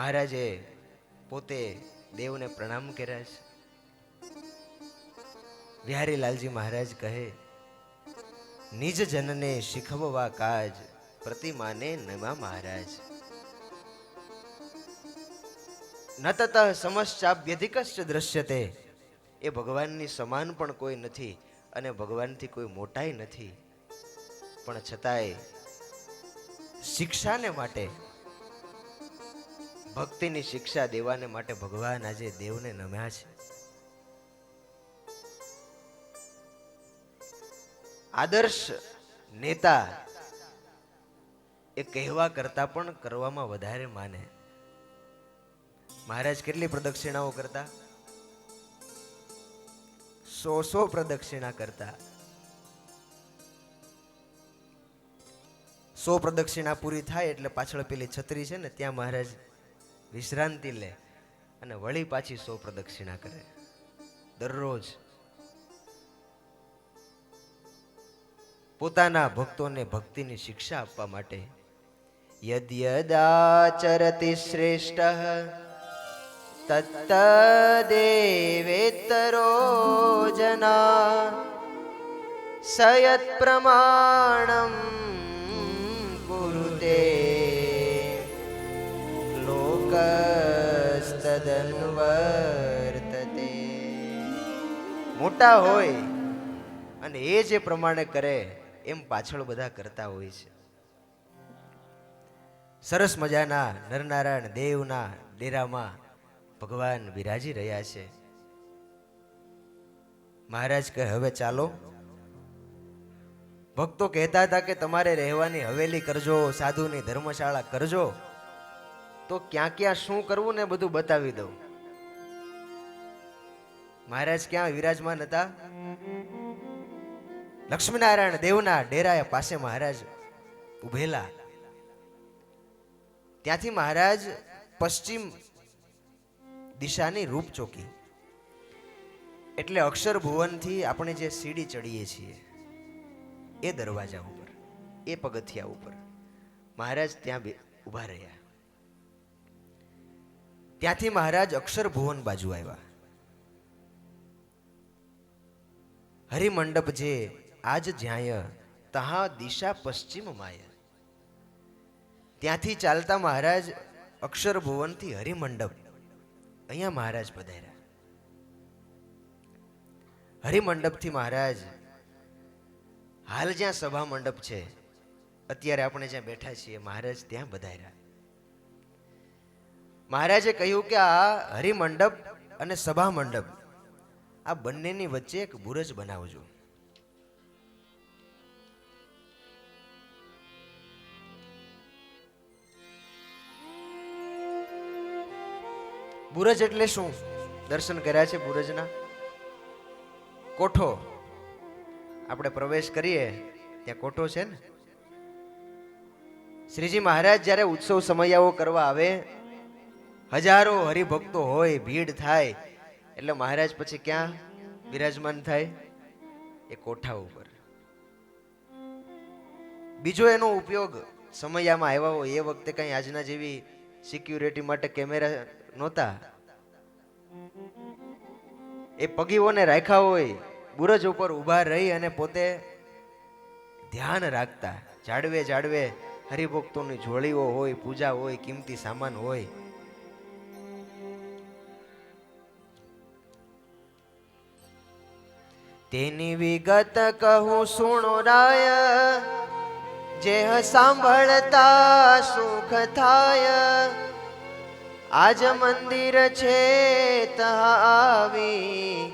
મહારાજે પોતે દેવને પ્રણામ કર્યા છે. બિહારી લાલજી મહારાજ કહે, નિજ જનને શીખવવા કાજ, પ્રતિમાને નમા મહારાજ. ન તત સમશ્ચાભ્યધિકશ્ચ દ્રશ્યતે. એ ભગવાનની સમાન પણ કોઈ નથી અને ભગવાનથી કોઈ મોટાઈ નથી, પણ છતાંય શિક્ષાને માટે, ભક્તિની શિક્ષા દેવાને માટે ભગવાન આજે દેવને નમ્યા છે. આદર્શ નેતા એ કહેવા કરતા પણ કરવામાં વધારે માને. મહારાજ કેટલી પ્રદક્ષિણાઓ કરતા? 100 પ્રદક્ષિણા કરતા. 100 પ્રદક્ષિણા પૂરી થાય એટલે પાછળ પેલી છત્રી છે ને, ત્યાં મહારાજ વિશ્રાંતિ લે અને વળી પાછી 100 પ્રદક્ષિણા કરે દરરોજ. પોતાના ભક્તોને ભક્તિની શિક્ષા આપવા માટે. યદ્યદાચરતિ શ્રેષ્ઠ તત્તદેવેતરો જના સયત પ્રમાણમ કુરુતે લોકસ્તદનુવર્તતે. મોટા હોય અને એ જે પ્રમાણે કરે એમ પાછળ બધા કરતા હોય છે. સરસ મજાના નરનારાયણ દેવના ડેરામાં ભગવાન બિરાજી રહ્યા છે. મહારાજ કહે, હવે ચાલો. ભક્તો કહેતા હતા કે તમારે રહેવાની હવેલી કરજો, સાધુની ધર્મશાળા કરજો, તો ક્યાં ક્યાં શું કરવું ને બધું બતાવી દઉં. મહારાજ ક્યાં વિરાજમાન હતા? લક્ષ્મીનારાયણ દેવના ડેરા પાસે મહારાજ ઉભેલા. ત્યાંથી મહારાજ પશ્ચિમ દિશાની રૂપ ચોકી, એટલે અક્ષર ભુવનથી આપણે જે સીડી ચડીએ છીએ એ દરવાજા ઉપર, એ પગથિયા ઉપર મહારાજ ત્યાં ઉભા રહ્યા. ત્યાંથી મહારાજ અક્ષર ભુવન બાજુ આવ્યા. હરિમંડપ જે આજ જ્યાય તહા દિશા પશ્ચિમ માય. ત્યાંથી ચાલતા મહારાજ અક્ષર ભુવનથી હરિમંડપ, અહીંયા મહારાજ પધાર્યા. હરિમંડપથી મહારાજ હાલ જ્યાં સભા મંડપ છે, અત્યારે આપણે જ્યાં બેઠા છીએ, મહારાજ ત્યાં પધાર્યા. મહારાજે કહ્યું કે આ હરિમંડપ અને સભા મંડપ, આ બંનેની વચ્ચે એક બુરજ બનાવજો. બુરજ એટલે શું? દર્શન કર્યા છે બુરજના? કોઠો. આપણે પ્રવેશ કરીએ ત્યાં કોઠો છે ને. શ્રીજી મહારાજ જ્યારે ઉત્સવ સમયાઓ કરવા આવે, હજારો હરિભક્તો હોય, ભીડ થાય, એટલે મહારાજ પછી ક્યાં બિરાજમાન થાય? એ કોઠા ઉપર. બીજો એનો ઉપયોગ સમયામાં આવ્યા હોય, એ વખતે કઈ આજના જેવી સિક્યુરિટી માટે કેમેરા નહોતા. એ પગીઓને રાખ્યા હોય, બુરજ ઉપર ઊભા રહી અને પોતે ધ્યાન રાખતા. જાડવે જાડવે હરિભક્તોની જોડીઓ હોય, પૂજા હોય, કિંમતી સામાન હોય. તેની વિગત કહું સુણો રાય, જેહ સાંભળતા સુખ થાય. આજ મંદિર છે તહા આવી,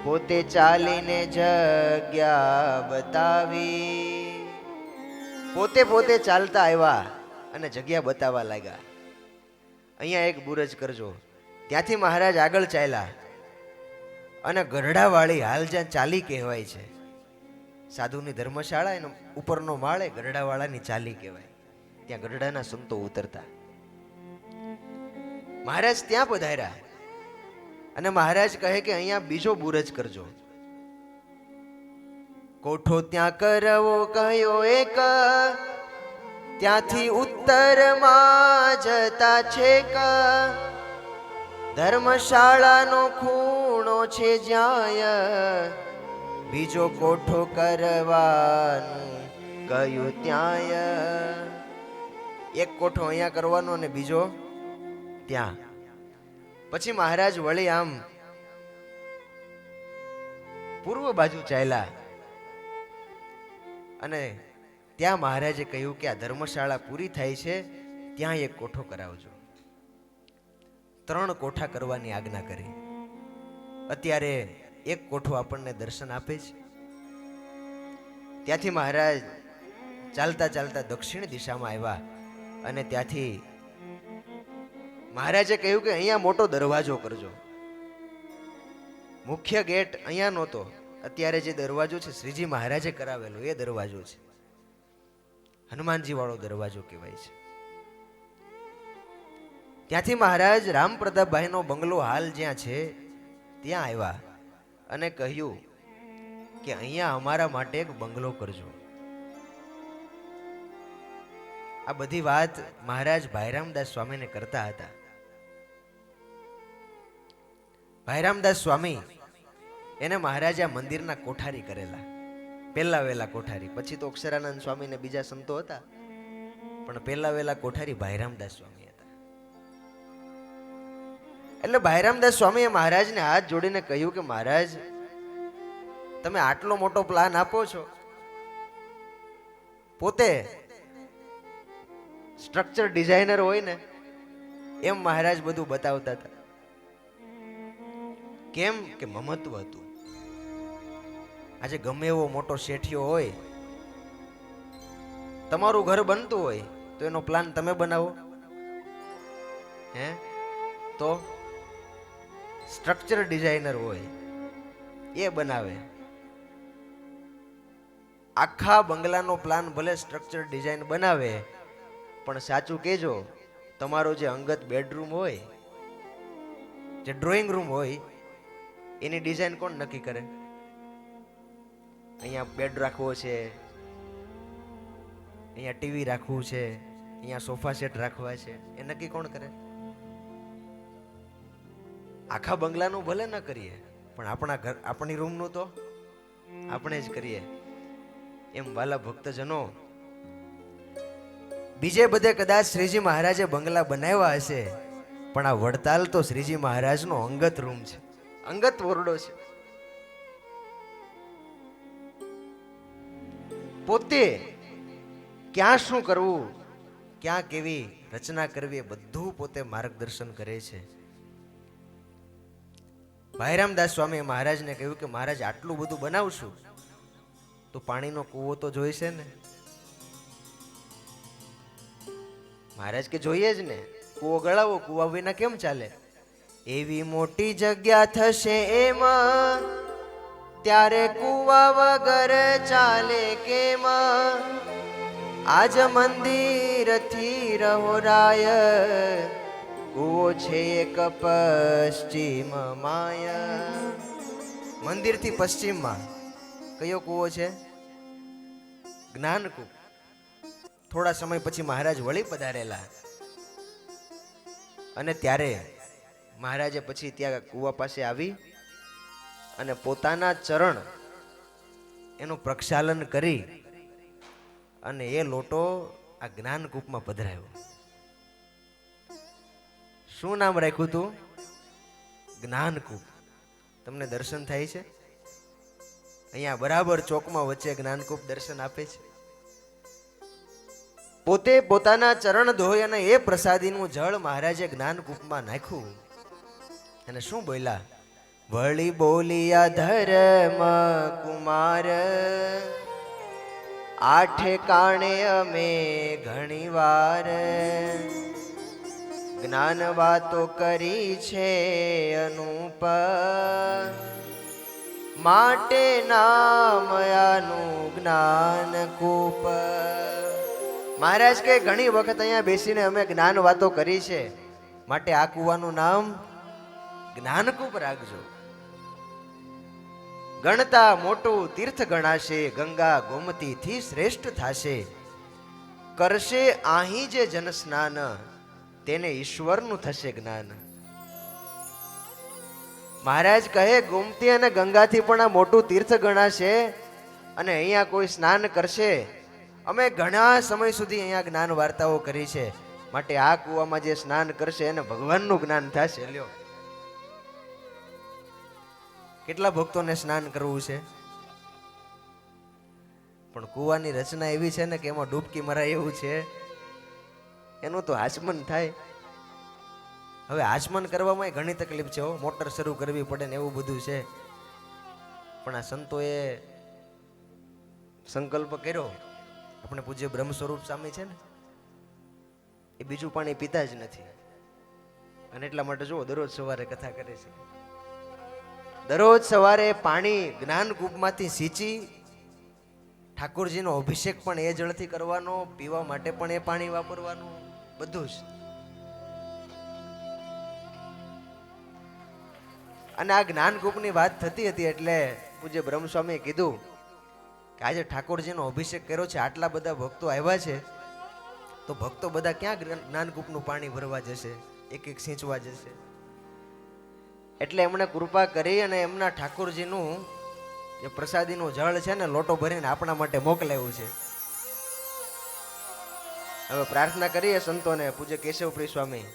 પોતે ચાલીને જગ્યા બતાવી. પોતે ચાલતા આવ્યા અને જગ્યા બતાવવા લાગ્યા. અહીંયા એક બુરજ કરજો. ત્યાંથી મહારાજ આગળ ચાલ્યા અને ગરડાવાળી, હાલ જ્યાં ચાલી કહેવાય છે, સાધુની ધર્મશાળા એનો ઉપરનો માળે ગરડાવાળાની ચાલી કહેવાય, ત્યાં ગરડાના સંતો ઉતરતા. મહારાજ ત્યાં પધાર્યા અને મહારાજ કહે કે અહીંયા બીજો બુરજ કરજો. કોઠો ત્યાં કરવો કહ્યો એક, ત્યાંથી ઉત્તરમાં જતા છેક ધર્મશાળાનો ખૂણો છે જ્યાં બીજો કોઠો કરવાનું ગયું ત્યાં. એક કોઠો અહીંયા કરવાનો અને બીજો ત્યાં. પછી મહારાજ વળી આમ પૂર્વ બાજુ ચાલ્યા અને ત્યાં મહારાજે કહ્યું કે આ ધર્મશાળા પૂરી થાય છે ત્યાં એક કોઠો કરાવજો. 3 કોઠા કરવાની આજ્ઞા કરી. અત્યારે એક કોઠો આપણને દર્શન આપે છે. ત્યાંથી મહારાજ ચાલતા ચાલતા દક્ષિણ દિશામાં આવ્યા અને ત્યાંથી મહારાજે કહ્યું કે અહીંયા મોટો દરવાજો કરજો. મુખ્ય ગેટ અહીંયા નહોતો. અત્યારે જે દરવાજો છે શ્રીજી મહારાજે કરાવેલો એ દરવાજો છે. હનુમાનજી વાળો દરવાજો કહેવાય છે. ત્યાંથી મહારાજ રામ પ્રતાપભાઈનો બંગલો હાલ જ્યાં છે ત્યાં આવ્યા અને કહ્યું કે અહીંયા અમારા માટે એક બંગલો કરજો. આ બધી વાત મહારાજ ભાઈરામદાસ સ્વામીને કરતા હતા. ભાઈરામદાસ સ્વામી એને મહારાજા મંદિરના કોઠારી કરેલા. પહેલા વેલા કોઠારી. પછી તો અક્ષરાનંદ સ્વામી ને બીજા સંતો હતા, પણ પહેલા વેલા કોઠારી ભાઈરામદાસ સ્વામી હતા. એટલે ભાઈરામદાસ સ્વામીએ મહારાજને હાથ જોડીને કહ્યું કે મહારાજ, તમે આટલો મોટો પ્લાન આપો છો. પોતે સ્ટ્રક્ચર ડિઝાઇનર હોય ને એમ મહારાજ બધું બતાવતા હતા. કેમ કે મમત્વ હતું. આજે ગમે એવો મોટો શેઠિયો હોય, તમારું ઘર બનતું હોય તો એનો પ્લાન તમે બનાવો હે? તો સ્ટ્રક્ચર ડિઝાઇનર હોય એ બનાવે. આખા બંગલાનો પ્લાન ભલે સ્ટ્રક્ચર ડિઝાઇન બનાવે, પણ સાચું કેજો, તમારો જે અંગત બેડરૂમ હોય, જે ડ્રોઈંગ રૂમ હોય, એની ડિઝાઇન કોણ નક્કી કરે? અહીંયા બેડ રાખવો છે, અહીંયા ટીવી રાખવું છે, અહીંયા સોફા સેટ રાખવા છે, એ નક્કી કોણ કરે? આખા બંગલાનું ભલે ન કરીએ, પણ આપણા ઘર, આપણી રૂમનું તો આપણે જ કરીએ. એમ વાલા ભક્તજનો, બીજે બધે કદાચ શ્રીજી મહારાજે બંગલા બનાવ્યા હશે, પણ આ વડતાલ તો શ્રીજી મહારાજનો અંગત રૂમ છે, અંગત ઓરડો છે. પોતે ક્યાં શું કરવું, ક્યાં કેવી રચના કરવી, એ બધું પોતે માર્ગદર્શન કરે છે. ભાઈરામદાસ સ્વામીએ મહારાજને કહ્યું કે મહારાજ, આટલું બધું બનાવશું તો પાણીનો કૂવો તો જોઈશે ને? મહારાજ કે જોઈએ જ ને, કૂવો ગળાવો, કૂવા વિના કેમ ચાલે? એવી મોટી જગ્યા થશે એમાં, ત્યારે કૂવા વગર ચાલે કેમ? આજ મંદિરથી રહોરાય, કૂવો છે એક પશ્ચિમ માય. મંદિરથી પશ્ચિમમાં કયો કૂવો છે? જ્ઞાનકૂપ. થોડા સમય પછી મહારાજ વળી પધારેલા અને ત્યારે મહારાજે પછી ત્યાં કૂવા પાસે આવી અને પોતાના ચરણ એનું પ્રક્ષાલન કરી અને એ લોટો આ જ્ઞાનકૂપમાં પધરાયો. શું નામ રાખ્યું તું? જ્ઞાનકૂપ. તમને દર્શન થાય છે? અહીંયા બરાબર ચોકમાં વચ્ચે જ્ઞાનકૂપ દર્શન આપે છે. પોતે પોતાના ચરણ ધોઈ અને એ પ્રસાદીનું જળ મહારાજે જ્ઞાનકૂપમાં નાખ્યું અને શું બોલ્યા? વળી બોલિયા ધર્મ કુમાર, આઠે કાણે અમે ઘણી વાર જ્ઞાન વાતો કરી છે અનુપ, માટે નામ આનું જ્ઞાનકૂપ. મહારાજ કે ઘણી વખત અહીંયા બેસીને અમે જ્ઞાન વાતો કરી છે, માટે આ કૂવાનું નામ જ્ઞાનકૂપ રાખજો. ગણતા મોટું તીર્થ ગણાશે, ગંગા ગોમતી થી શ્રેષ્ઠ થાશે. કરશે આહી જે જન સ્નાન, તેને ઈશ્વરનું થશે જ્ઞાન. મહારાજ કહે ગોમતી અને ગંગાથી પણ આ મોટું તીર્થ ગણાશે, અને અહીંયા કોઈ સ્નાન કરશે. અમે ઘણા સમય સુધી અહીંયા જ્ઞાન વાર્તાઓ કરી છે, માટે આ કૂવામાં જે સ્નાન કરશે એને ભગવાનનું જ્ઞાન થશે. લ્યો, કેટલા ભક્તોને સ્નાન કરવું છે, પણ કૂવાની રચના એવી છે ને કે એમાં ડૂબકી મરાય એવું છે, એનું તો આચમન થાય. હવે આચમન કરવામાં ઘણી તકલીફ છે, મોટર શરૂ કરવી પડે ને એવું બધું છે, પણ આ સંતોએ સંકલ્પ કર્યો. આપણે પૂજ્ય બ્રહ્મ સ્વરૂપ સ્વામી છે ને, એ બીજું પાણી પીતા જ નથી, અને એટલા માટે જો દરરોજ સવારે કથા કરે છે. દરરોજ સવારે પાણી જ્ઞાનકૂપમાંથી સિંચી ઠાકોરજીનો અભિષેક પણ એ જળથી કરવાનો, પીવા માટે પણ એ પાણી વાપરવાનું, બધું જ. અને આ જ્ઞાનકૂપની વાત થતી હતી એટલે પૂજ્ય બ્રહ્મસ્વામીએ કીધું કે આજે ઠાકોરજીનો અભિષેક કર્યો છે, આટલા બધા ભક્તો આવ્યા છે, તો ભક્તો બધા ક્યાં જ્ઞાનકૂપનું પાણી ભરવા જશે, એક એક સિંચવા જશે. એટલે એમણે કૃપા કરી અને એમના ઠાકોરજીનું જે પ્રસાદીનું જળ છે ને, લોટો ભરીને આપણા માટે મોકલાવ્યું છે. હવે પ્રાર્થના કરીએ સંતોને, પૂજ્ય કેશવપ્રિય સ્વામી,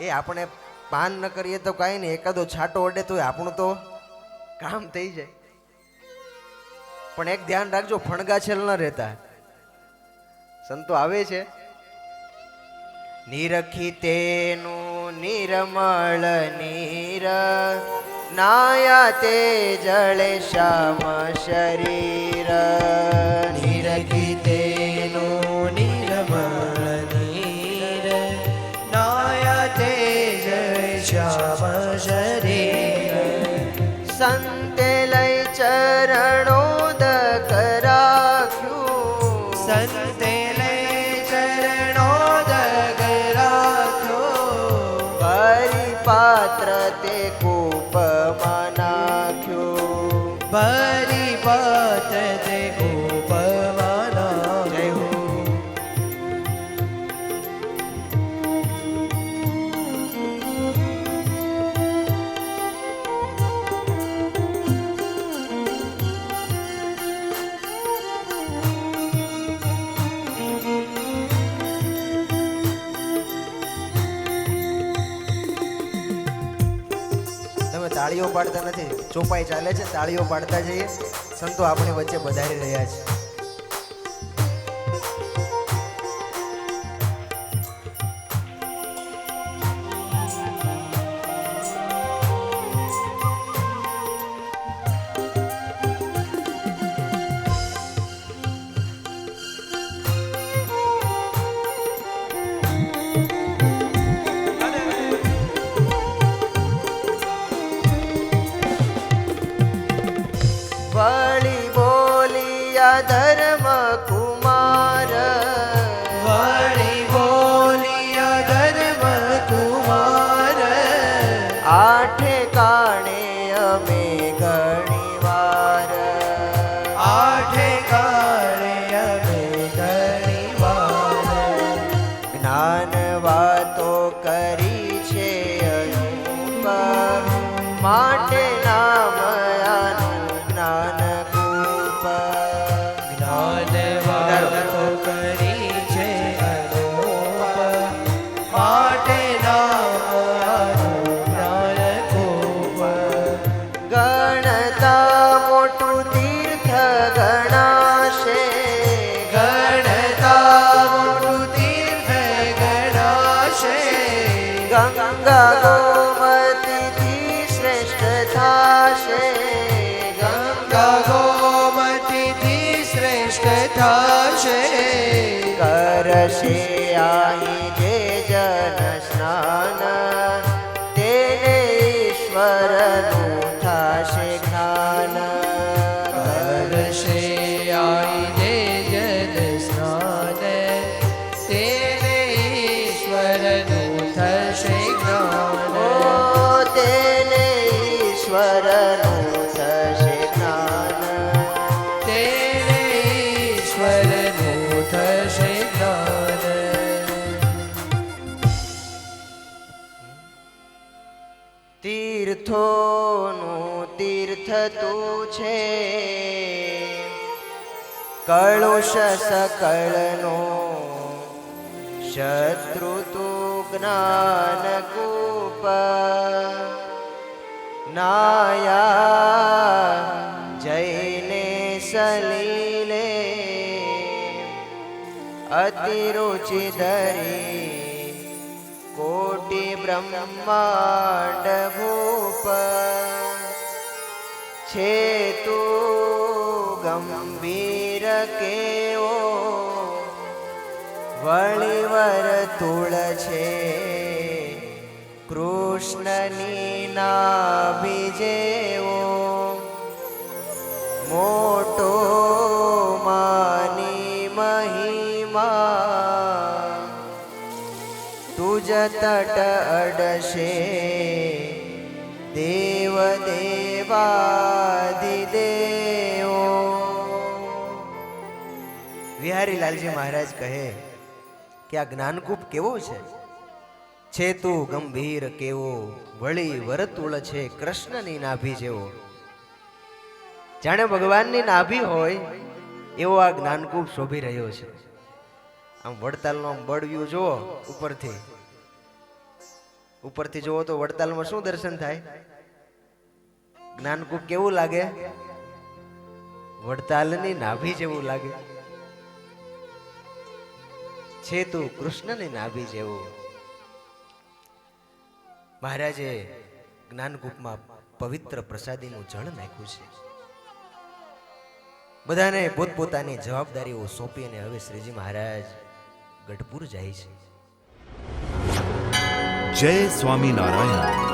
એ આપણે પાન ન કરીએ તો કાંઈ નહીં, એકાદો છાંટો અડે તો આપણું તો કામ થઈ જાય. પણ એક ધ્યાન રાખજો, ફણગા છેલ ન રહેતા. સંતો આવે છે, નિરખી તેનું નિર્મળ નીર, નાયા તે જળે શ્યામ શરીર. નિરખી તેનું નિર્મળ નીર, નાયા તે જળે શ્યામ શરીર. સંતે લઈ ચરણો દક રાખ્યું, સંતે લઈ ચરણો દગ રાખ્યો. પરિપાત્ર તે કૂપમાં નાખ્યું, પરિપાત તે કૂપમાં નાખ્યું. તમે તાળીઓ પાડતા નથી, ચોપાઈ ચાલે છે, તાળીઓ પાડતા જઈએ. સંતો આપણી વચ્ચે પધારી રહ્યા છે. વળી બોલિયા ધર્મ કુમાર, વળી બોલિયા ધર્મ કુમાર. આઠે કાણે અમે ઘણી વાર, આઠે કાળે અમે ઘણી વાર. જ્ઞાન વાતો કરી છે અનુપ, માટે નામ આનું જ્ઞાનકૂપ. જ્ઞાન વાતો કરી છે અનુપ, માટે નામ આનું જ્ઞાનકૂપ. ગણતા મોટું તીર્થ ગણાશે, ગણતા મોટું તીર્થ ગણાશે. ગંગા ગોમતીથી શ્રેષ્ઠ થાશે, ગંગા ગોમતીથી શ્રેષ્ઠ થશે. કરશે આહી જે જન સ્નાન, તેને ઈશ્વરનું થાશે જ્ઞાન. કરશે આઈને જન સ્નાન, તેને ઈશ્વરનું થશે જ્ઞાન. ઓ તેને ઈશ્વરનું થશે જ્ઞાન. તેને ઈશ્વરનું થશે છે કળુષ સકળનો શત્રુ તું જ્ઞાન કૂપ નાયા જઈને સલીલે અતિરુચિ ધરી કોટિ બ્રહ્માંડ ભૂપ છે તું ગંભીર કેવો વળીવર તુળ છે કૃષ્ણની નાભી જેવો મોટો માની મહિમા તુજ તટ અડશે દેવ દેવાધિદેવો. વિહારી લાલજી મહારાજ કહે કે આ જ્ઞાનકૂપ કેવો છે તું ગંભીર કેવો વળી વરતુળ છે કૃષ્ણની નાભી જેવો. જાણે ભગવાનની નાભી હોય એવો આ જ્ઞાનકૂપ શોભી રહ્યો છે. આમ વડતાલનો બળવ્યું જુઓ ઉપરથી જુઓ તો વડતાલમાં શું દર્શન થાય? જ્ઞાનકૂપ કેવું લાગે? વડતાલની નાભી જેવું લાગે છે તું કૃષ્ણની નાભી જેવું. મહારાજે જ્ઞાનકૂપમાં પવિત્ર પ્રસાદીનું જળ નાખ્યું છે. બધાને પોતપોતાની જવાબદારીઓ સોંપી અને હવે શ્રીજી મહારાજ ગઢપુર જાય છે. જય સ્વામિનારાયણ.